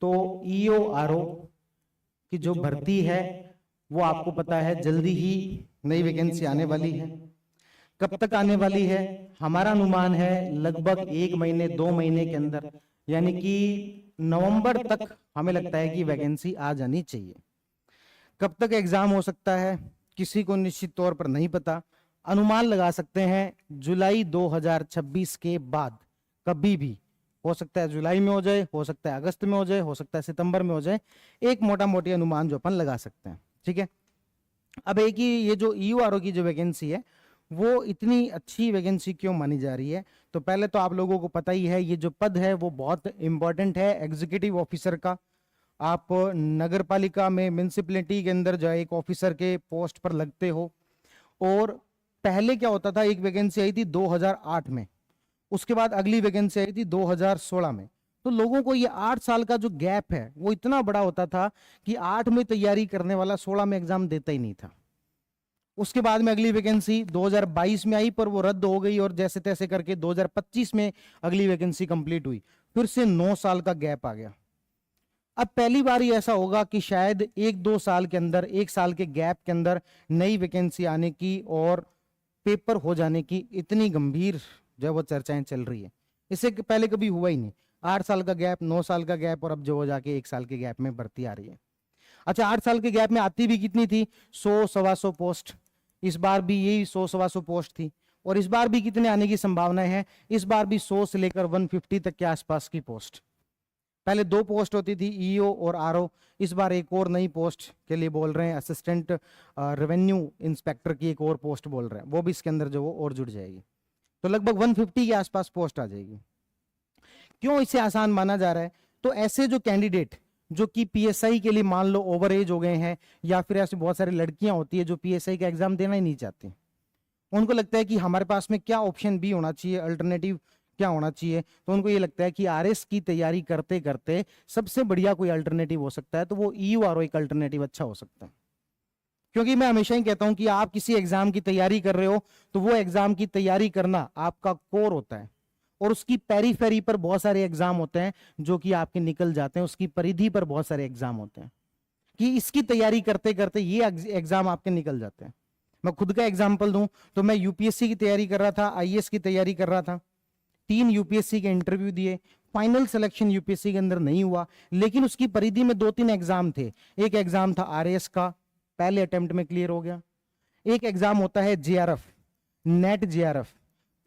तो EO RO की जो भर्ती है वो आपको पता है जल्दी ही नई वैकेंसी आने वाली है। कब तक आने वाली है? हमारा अनुमान है लगभग 1 महीने 2 महीने के अंदर, यानी कि नवंबर तक हमें लगता है कि वैकेंसी आ जानी चाहिए। कब तक एग्जाम हो सकता है किसी को निश्चित तौर पर नहीं पता। अनुमान लगा सकते हैं जुलाई 2026 के बाद कभी भी हो सकता है। जुलाई में हो जाए, हो सकता है अगस्त में हो जाए, हो सकता है सितंबर में हो जाए। एक मोटा मोटी अनुमान जो अपन लगा सकते हैं, ठीक है। अब एक ही ये जो ईयूआरओ की जो वैकेंसी है वो इतनी अच्छी वैकेंसी क्यों मानी जा रही है? तो पहले तो आप लोगों को पता ही है ये जो पद है वो बहुत इंपॉर्टेंट है एग्जीक्यूटिव ऑफिसर का। आप नगर पालिका में म्यूनिसिपैलिटी के अंदर जो एक ऑफिसर के पोस्ट पर लगते हो। और पहले क्या होता था, एक वैकेंसी आई थी 2008 में, उसके बाद अगली वैकेंसी आई थी 2016 में। तो लोगों को ये 8 साल का जो गैप है वो इतना बड़ा होता था कि 8 में तैयारी करने वाला 16 में एग्जाम देता ही नहीं था। उसके बाद में अगली वैकेंसी 2022 में आई पर वो रद्द हो गई और जैसे तैसे करके 2025 में अगली वैकेंसी कंप्लीट हुई। फिर से 9 साल का गैप आ गया। अब पहली बार ही ऐसा होगा कि शायद 1-2 साल के अंदर, 1 साल के गैप के अंदर नई वैकेंसी आने की और पेपर हो जाने की इतनी गंभीर जो वो चर्चाएं चल रही है। इससे पहले कभी हुआ ही नहीं। 8 साल का गैप, 9 साल का गैप और अब जो हो जाके 1 साल के गैप में भर्ती आ रही है। अच्छा, 8 साल के गैप में आती भी कितनी थी? 100-125 पोस्ट। इस बार भी यही 100-125 पोस्ट थी। और इस बार भी कितने आने की संभावना है? इस बार भी 100 से लेकर 150 तक के आसपास की पोस्ट। पहले 2 पोस्ट होती थी, ईओ और आरओ। इस बार एक और नई पोस्ट के लिए बोल रहे हैं, असिस्टेंट रेवेन्यू इंस्पेक्टर की एक और पोस्ट बोल रहे हैं, वो भी इसके अंदर जो वो और जुड़ जाएगी। तो लगभग 150 के आसपास पोस्ट आ जाएगी। क्यों इसे आसान माना जा रहा है? तो ऐसे जो कैंडिडेट जो कि पीएसआई के लिए मान लो ओवर एज हो गए हैं, या फिर ऐसी बहुत सारी लड़कियां होती है जो पीएसआई का एग्जाम देना ही नहीं चाहती, उनको लगता है कि हमारे पास में क्या ऑप्शन बी होना चाहिए, अल्टरनेटिव क्या होना चाहिए। तो उनको ये लगता है कि आरएस की तैयारी करते करते सबसे बढ़िया कोई अल्टरनेटिव हो सकता है तो वो ईयूआरओ एक अल्टरनेटिव अच्छा हो सकता है। क्योंकि मैं हमेशा ही कहता हूं कि आप किसी एग्जाम की तैयारी कर रहे हो तो वो एग्जाम की तैयारी करना आपका कोर होता है, और उसकी पेरीफेरी पर बहुत सारे एग्जाम होते हैं जो कि आपके निकल जाते हैं, उसकी परिधि पर बहुत सारे एग्जाम होते हैं कि इसकी तैयारी करते करते ये एग्जाम आपके निकल जाते हैं। मैं खुद का एग्जाम्पल दूं तो मैं यूपीएससी की तैयारी कर रहा था, आईएएस की तैयारी कर रहा था। 3 यूपीएससी के इंटरव्यू दिए, फाइनल सिलेक्शन यूपीएससी के अंदर नहीं हुआ, लेकिन उसकी परिधि में 2-3 एग्जाम थे। एक एग्जाम था आरएएस का, पहले अटेम्प्ट में क्लियर हो गया। एक एग्जाम होता है जेआरएफ, नेट जेआरएफ,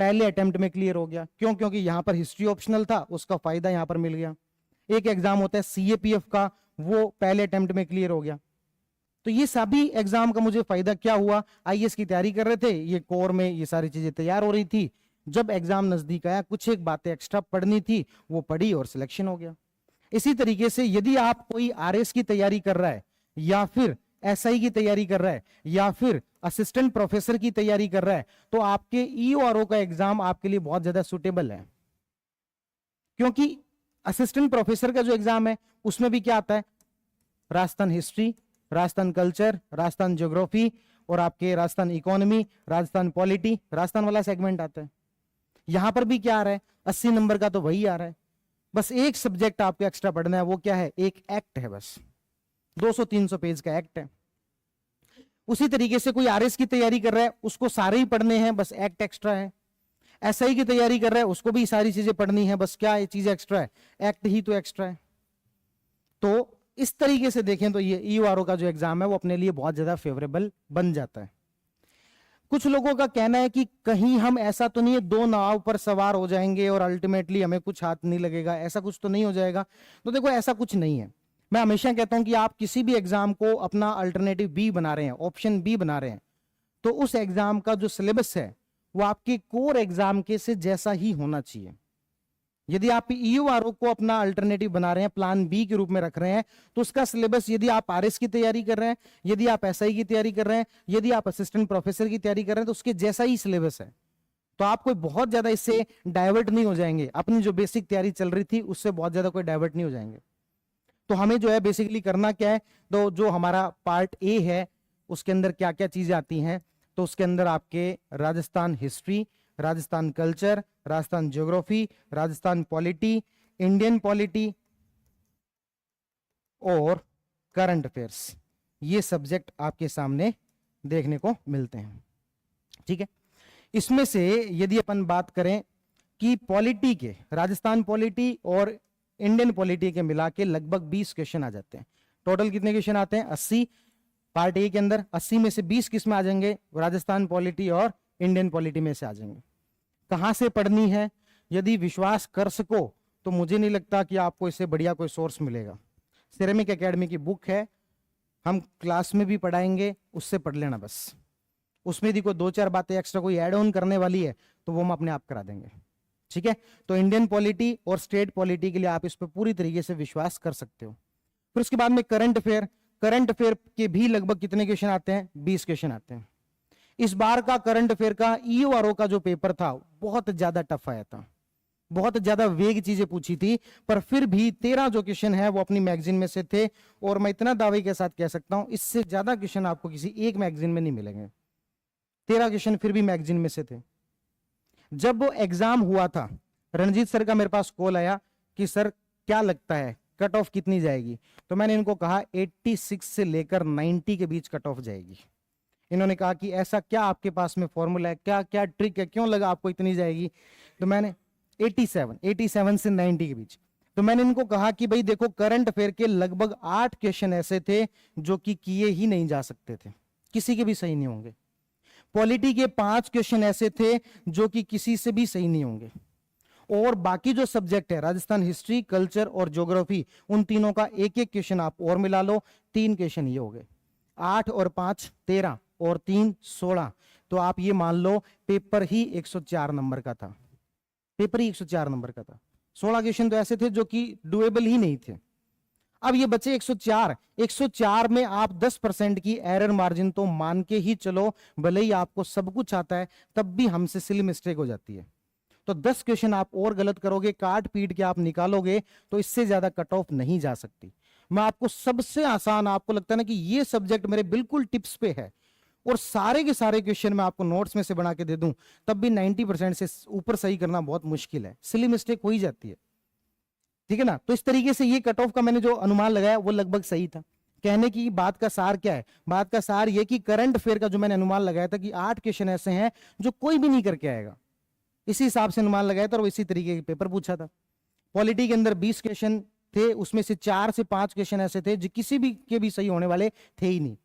पहले अटेम्प्ट में क्लियर हो गया। क्यों? क्योंकि यहां पर हिस्ट्री ऑप्शनल था, उसका फायदा यहां पर मिल गया। एक एग्जाम होता है सीएपीएफ का, वो पहले अटेम्प्ट में क्लियर हो गया। तो ये सभी एग्जाम का मुझे फायदा क्या हुआ? आईएएस की तैयारी कर रहे थे, ये कोर में ये सारी चीजें तैयार हो रही थी। जब एग्जाम नजदीक आया, कुछ एक बातें एक्स्ट्रा पढ़नी थी, वो पढ़ी और सिलेक्शन हो गया। इसी तरीके से यदि आप कोई आरएस की तैयारी कर रहा है, या फिर एसआई की तैयारी कर रहा है, या फिर असिस्टेंट प्रोफेसर की तैयारी कर रहा है, तो आपके ईओआरओ का एग्जाम आपके लिए बहुत ज्यादा सुटेबल है। क्योंकि असिस्टेंट प्रोफेसर का जो एग्जाम है उसमें भी क्या आता है? Rajasthan history, Rajasthan culture, Rajasthan geography और आपके राजस्थान इकोनॉमी, राजस्थान पॉलिटी, राजस्थान वाला सेगमेंट आता है। यहां पर भी क्या आ रहा है? 80 नंबर का तो वही आ रहा है। बस एक सब्जेक्ट आपको एक्स्ट्रा पढ़ना है, वो क्या है? एक एक्ट है, बस 200-300 पेज का एक्ट है। उसी तरीके से कोई आरएस की तैयारी कर रहा है, उसको सारे ही पढ़ने हैं, बस एक्ट एक्स्ट्रा है। एसआई की तैयारी कर रहा है, उसको भी सारी चीजें पढ़नी है, बस क्या ये चीज एक्स्ट्रा है? एक्ट ही तो एक्स्ट्रा है। तो इस तरीके से देखें तो ये ईओआरओ का जो एग्जाम है वो अपने लिए बहुत ज्यादा फेवरेबल बन जाता है। कुछ लोगों का कहना है कि कहीं हम ऐसा तो नहीं है 2 नाव पर सवार हो जाएंगे और अल्टीमेटली हमें कुछ हाथ नहीं लगेगा, ऐसा कुछ तो नहीं हो जाएगा। तो देखो, ऐसा कुछ नहीं है। मैं हमेशा कहता हूं कि आप किसी भी एग्जाम को अपना अल्टरनेटिव बी बना रहे हैं, ऑप्शन बी बना रहे हैं, तो उस एग्जाम का जो सिलेबस है वो आपके कोर एग्जाम के से जैसा ही होना चाहिए। यदि आप ईयूआरओ को अपना अल्टरनेटिव बना रहे हैं, प्लान बी के रूप में रख रहे हैं, तो उसका सिलेबस, यदि आप आरएस की तैयारी कर रहे हैं, यदि आप एसआई की तैयारी कर रहे हैं, यदि आप असिस्टेंट प्रोफेसर की तैयारी कर रहे हैं, तो उसके जैसा ही सिलेबस है। तो आप कोई बहुत ज्यादा इससे डाइवर्ट नहीं हो जाएंगे, अपनी जो बेसिक तैयारी चल रही थी उससे बहुत ज्यादा कोई डाइवर्ट नहीं हो जाएंगे। तो हमें जो है बेसिकली करना क्या है, तो जो हमारा पार्ट ए है उसके अंदर क्या क्या चीजें आती हैं, तो उसके अंदर आपके Rajasthan history, Rajasthan culture, Rajasthan geography, Rajasthan polity, Indian polity, और करंट अफेयर्स, ये सब्जेक्ट आपके सामने देखने को मिलते हैं। ठीक है, इसमें से यदि अपन बात करें कि पॉलिटी के, राजस्थान पॉलिटी और इंडियन पॉलिटी के मिला के लगभग 20 क्वेश्चन आ जाते हैं। टोटल कितने क्वेश्चन आते हैं? 80। पार्ट ए के अंदर 80 में से 20 किस में आ जाएंगे? राजस्थान पॉलिटी और इंडियन पॉलिटी में से आ जाएंगे। कहां से पढ़नी है? यदि विश्वास कर सको तो मुझे नहीं लगता कि आपको इससे बढ़िया कोई सोर्स मिलेगा। सिरेमिक एकेडमी की बुक है, हम क्लास में भी पढ़ाएंगे, उससे पढ़ लेना बस। उसमें यदि कोई 2-4 बातें एक्स्ट्रा कोई ऐड ऑन करने वाली है तो वो हम अपने आप करा देंगे। ठीक है, तो इंडियन पॉलिटी और स्टेट पॉलिटी के लिए आप इस पर पूरी तरीके से विश्वास कर सकते हो। फिर उसके बाद में करंट अफेयर, करंट अफेयर के भी लगभग कितने क्वेश्चन आते हैं? 20 क्वेश्चन आते हैं। इस बार का करंट अफेयर का ईओआरओ का जो पेपर था बहुत ज्यादा टफ आया था, बहुत ज्यादा वेग चीजें पूछी थी, पर फिर भी 13 जो क्वेश्चन है वो अपनी मैगजीन में से थे। और मैं इतना दावे के साथ कह सकता हूं इससे ज्यादा क्वेश्चन आपको किसी एक मैगजीन में नहीं मिलेंगे। 13 क्वेश्चन फिर भी मैगजीन में से थे। जब वो एग्जाम हुआ था, रणजीत सर का मेरे पास कॉल आया कि सर क्या लगता है कट ऑफ कितनी जाएगी? तो मैंने इनको कहा 86 से लेकर 90 के बीच कट ऑफ जाएगी। इन्होंने कहा कि ऐसा क्या आपके पास में फॉर्मूला है, क्या क्या ट्रिक है, क्यों लगा आपको इतनी जाएगी? तो मैंने 87 से 90 के बीच। तो मैंने इनको कहा कि भाई देखो, करंट अफेयर के लगभग 8 क्वेश्चन ऐसे थे जो कि किए ही नहीं जा सकते थे, किसी के भी सही नहीं होंगे। पॉलिटी के 5 क्वेश्चन ऐसे थे जो कि किसी से भी सही नहीं होंगे। और बाकी जो सब्जेक्ट है, राजस्थान हिस्ट्री, कल्चर और ज्योग्राफी, उन तीनों का एक एक क्वेश्चन आप और मिला लो, 3 क्वेश्चन ये हो गए। 8 और 5 13 और 3 16। तो आप ये मान लो पेपर ही 104 नंबर का था, पेपर ही 104 नंबर का था। 16 क्वेश्चन तो ऐसे थे जो कि डुएबल ही नहीं थे। अब ये बचे 104। 104 में आप 10% की एरर मार्जिन तो मान के ही चलो, भले ही आपको सब कुछ आता है तब भी हमसे सिली मिस्टेक हो जाती है। तो 10 क्वेश्चन आप और गलत करोगे, काट पीट के आप निकालोगे तो इससे ज्यादा कट ऑफ नहीं जा सकती। मैं आपको सबसे आसान, आपको लगता है ना कि ये सब्जेक्ट मेरे बिल्कुल टिप्स पे है और सारे के सारे क्वेश्चन मैं आपको नोट्स में से बना के दे दूं, तब भी 90% से ऊपर सही करना बहुत मुश्किल है, सिली मिस्टेक हो ही जाती है। ठीक है ना? तो इस तरीके से ये कट ऑफ का मैंने जो अनुमान लगाया वो लगभग सही था। कहने की बात का सार क्या है? बात का सार ये कि करंट अफेयर का जो मैंने अनुमान लगाया था कि 8 क्वेश्चन ऐसे हैं जो कोई भी नहीं करके आएगा, इसी हिसाब से अनुमान लगाया था और इसी तरीके के पेपर पूछा था। पॉलिटी के अंदर 20 क्वेश्चन थे, उसमें से 4 से 5 क्वेश्चन ऐसे थे जो किसी भी के भी सही होने वाले थे ही नहीं,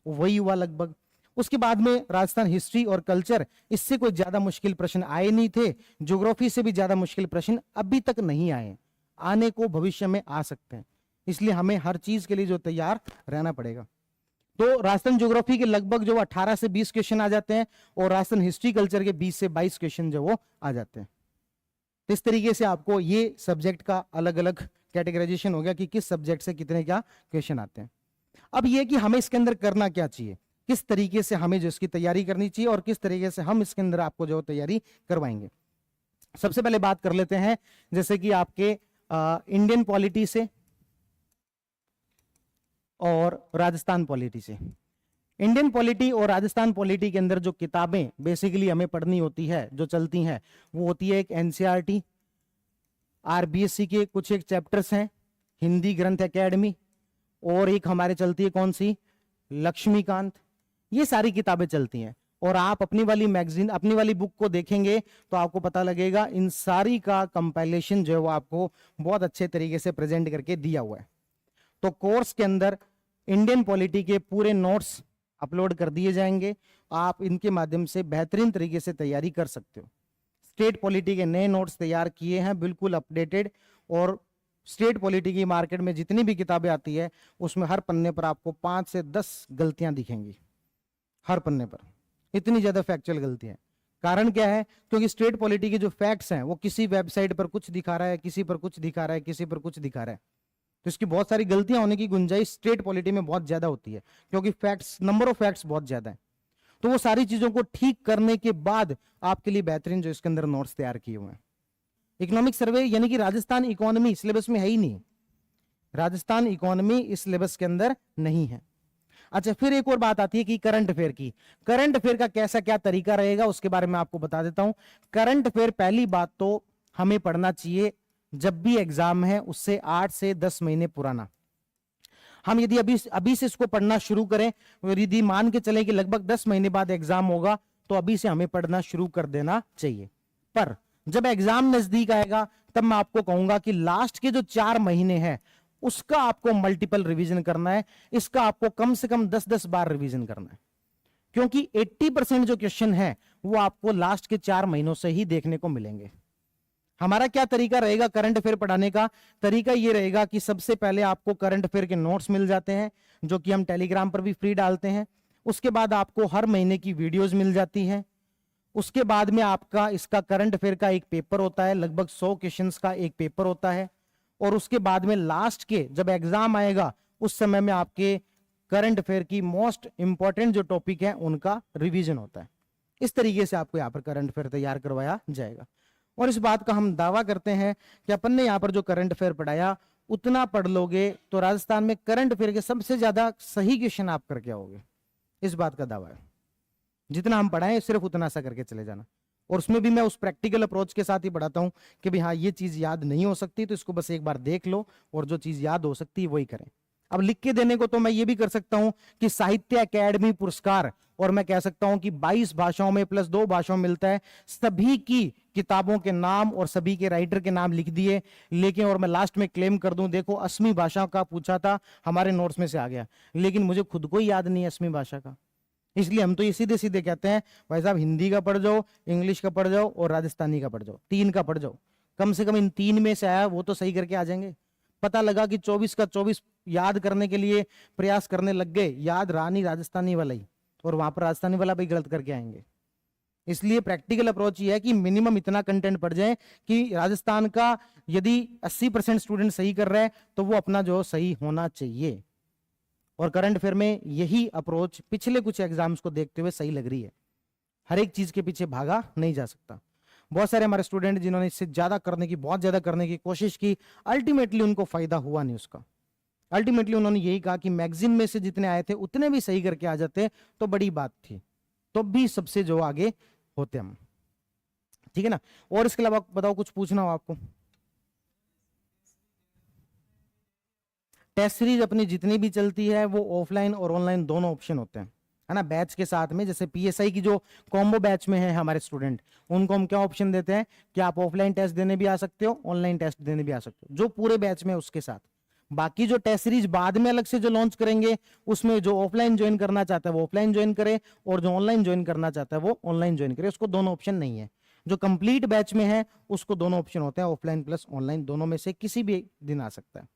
वही हुआ लगभग। उसके बाद में राजस्थान हिस्ट्री और कल्चर, इससे कोई ज्यादा मुश्किल प्रश्न आए नहीं थे। ज्योग्राफी से भी ज्यादा मुश्किल प्रश्न अभी तक नहीं आए, आने को भविष्य में आ सकते हैं, इसलिए हमें हर चीज के लिए जो तैयार रहना पड़ेगा। तो राजस्थान ज्योग्राफी के लगभग जो 18 से 20 क्वेश्चन आ जाते हैं और राजस्थान हिस्ट्री कल्चर के 20 से 22 क्वेश्चन जो वो आ जाते हैं। इस तरीके से आपको ये सब्जेक्ट का अलग अलग कैटेगराइजेशन हो गया कि किस सब्जेक्ट से कितने क्या क्वेश्चन आते हैं। अब ये कि हमें इसके अंदर करना क्या चाहिए, किस तरीके से हमें जो इसकी तैयारी करनी चाहिए और किस तरीके से हम इसके अंदर आपको जो तैयारी करवाएंगे। सबसे पहले बात कर लेते हैं जैसे कि आपके इंडियन पॉलिटी से और राजस्थान पॉलिटी से। इंडियन पॉलिटी और राजस्थान पॉलिटी के अंदर जो किताबें बेसिकली हमें पढ़नी होती है, जो चलती हैं, वो होती है एक एनसीईआरटी, आरबीएससी के कुछ एक चैप्टर्स हैं, हिंदी ग्रंथ एकेडमी, और एक हमारे चलती है कौन सी, लक्ष्मीकांत। ये सारी किताबें चलती हैं और आप अपनी वाली मैगजीन, अपनी वाली बुक को देखेंगे तो आपको पता लगेगा इन सारी का कंपाइलेशन जो है वो आपको बहुत अच्छे तरीके से प्रेजेंट करके दिया हुआ है। तो कोर्स के अंदर इंडियन पॉलिटी के पूरे नोट्स अपलोड कर दिए जाएंगे, आप इनके माध्यम से बेहतरीन तरीके से तैयारी कर सकते हो। स्टेट पॉलिटी के नए नोट्स तैयार किए हैं, बिल्कुल अपडेटेड, और स्टेट पॉलिटी की मार्केट में जितनी भी किताबें आती है उसमें हर पन्ने पर आपको 5 से 10 गलतियां दिखेंगी, हर पन्ने पर इतनी ज्यादा फैक्चुअल गलतियां। कारण क्या है? क्योंकि स्टेट पॉलिटी के जो फैक्ट्स हैं वो किसी वेबसाइट पर कुछ दिखा रहा है, किसी पर कुछ दिखा रहा है, किसी पर कुछ दिखा रहा है, तो इसकी बहुत सारी गलतियां होने की गुंजाइश स्टेट पॉलिटी में बहुत ज्यादा होती है, क्योंकि फैक्ट्स, नंबर ऑफ फैक्ट्स बहुत ज्यादा है। तो वो सारी चीजों को ठीक करने के बाद आपके लिए बेहतरीन जो इसके अंदर नोट्स तैयार किए हुए हैं। इकोनॉमिक सर्वे यानी कि राजस्थान इकोनॉमी सिलेबस में है ही नहीं, राजस्थान इकोनॉमी इस सिलेबस के अंदर नहीं है। अच्छा, फिर एक और बात आती है कि करंट अफेयर की। करंट अफेयर का कैसा क्या तरीका रहेगा उसके बारे में आपको बता देता हूं। करंट अफेयर पहली बात तो हमें पढ़ना चाहिए जब भी एग्जाम है उससे 8 से 10 महीने पुराना। हम यदि अभी अभी से इसको पढ़ना शुरू करें, और यदि मान के चले कि लगभग 10 महीने बाद एग्जाम होगा, तो अभी से हमें पढ़ना शुरू कर देना चाहिए। पर जब एग्जाम नजदीक आएगा तब मैं आपको कहूंगा कि लास्ट के जो 4 महीने हैं उसका आपको मल्टीपल रिवीजन करना है। इसका आपको कम से कम 10-10 बार रिवीजन करना है, क्योंकि 80% जो क्वेश्चन है वो आपको लास्ट के 4 महीनों से ही देखने को मिलेंगे। हमारा क्या तरीका रहेगा करंट अफेयर पढ़ाने का? तरीका ये रहेगा कि सबसे पहले आपको करंट अफेयर के नोट्स मिल जाते हैं, जो कि हम टेलीग्राम पर भी फ्री डालते हैं। उसके बाद आपको हर महीने की वीडियोस मिल जाती हैं। उसके बाद में आपका इसका करंट अफेयर का एक पेपर होता है, लगभग 100 क्वेश्चंस का एक पेपर होता है। और उसके बाद में लास्ट के जब एग्जाम आएगा उस समय में आपके करंट अफेयर की मोस्ट इंपॉर्टेंट जो टॉपिक है उनका रिवीजन होता है। इस तरीके से आपको यहाँ पर करंट अफेयर तैयार करवाया जाएगा। और इस बात का हम दावा करते हैं कि अपन ने यहाँ पर जो करंट अफेयर पढ़ाया उतना पढ़ लोगे तो राजस्थान में करंट अफेयर के सबसे ज्यादा सही क्वेश्चन आप करके आओगे, इस बात का दावा है। जितना हम पढ़ाएं सिर्फ उतना सा करके चले जाना। और उसमें भी मैं उस प्रैक्टिकल अप्रोच के साथ ही पढ़ाता हूं कि भाई हाँ ये चीज याद नहीं हो सकती तो इसको बस एक बार देख लो, और जो चीज याद हो सकती है वही करें। अब लिख के देने को तो मैं ये भी कर सकता हूं कि साहित्य अकेडमी पुरस्कार, और मैं कह सकता हूं कि 22 भाषाओं में प्लस 2 भाषाओं में मिलता है, सभी की किताबों के नाम और सभी के राइटर के नाम लिख दिए। लेकिन और मैं लास्ट में क्लेम कर दूं, देखो 80 भाषा का पूछा था, हमारे नोट्स में से आ गया, लेकिन मुझे खुद को ही याद नहीं है 80 भाषा का। इसलिए हम तो ये सीधे सीधे कहते हैं भाई साहब हिंदी का पढ़ जाओ, इंग्लिश का पढ़ जाओ और राजस्थानी का पढ़ जाओ, 3 का पढ़ जाओ। कम से कम इन 3 में से आया वो तो सही करके आ जाएंगे। पता लगा कि 24 का 24 याद करने के लिए प्रयास करने लग गए, याद रहा नहीं राजस्थानी वाला ही, और वहां पर राजस्थानी वाला भी गलत करके आएंगे। इसलिए प्रैक्टिकल अप्रोच ये है कि मिनिमम इतना कंटेंट पढ़ जाए कि राजस्थान का यदि 80% स्टूडेंट सही कर रहे हैं तो वो अपना जो सही होना चाहिए। और करंट अफेयर में यही अप्रोच पिछले कुछ एग्जाम्स को देखते हुए सही लग रही है। हर एक चीज के पीछे भागा नहीं जा सकता। बहुत सारे हमारे स्टूडेंट जिन्होंने इससे ज्यादा करने की, बहुत ज्यादा करने की कोशिश की, अल्टीमेटली उनको फायदा हुआ नहीं उसका। अल्टीमेटली उन्होंने यही कहा कि मैगजीन में से जितने आए थे उतने भी सही करके आ जाते तो बड़ी बात थी, तो भी सबसे जो आगे होते हम। ठीक है ना? और इसके अलावा बताओ कुछ पूछना हो आपको? टेस्ट सीरीज अपनी जितनी भी चलती है वो ऑफलाइन और ऑनलाइन दोनों ऑप्शन होते हैं, है ना, बैच के साथ में। जैसे पीएसआई की जो कॉम्बो बैच में है हमारे स्टूडेंट, उनको हम क्या ऑप्शन देते हैं कि आप ऑफलाइन टेस्ट देने भी आ सकते हो, ऑनलाइन टेस्ट देने भी आ सकते हो, जो पूरे बैच में उसके साथ। बाकी जो टेस्ट सीरीज बाद में अलग से जो लॉन्च करेंगे उसमें जो ऑफलाइन ज्वाइन करना चाहता है वो ऑफलाइन ज्वाइन करे, और जो ऑनलाइन ज्वाइन करना चाहता है वो ऑनलाइन ज्वाइन करे। उसको दोनों ऑप्शन नहीं है। जो कंप्लीट बैच में है उसको दोनों ऑप्शन होते हैं, ऑफलाइन प्लस ऑनलाइन, दोनों में से किसी भी दिन आ सकता है।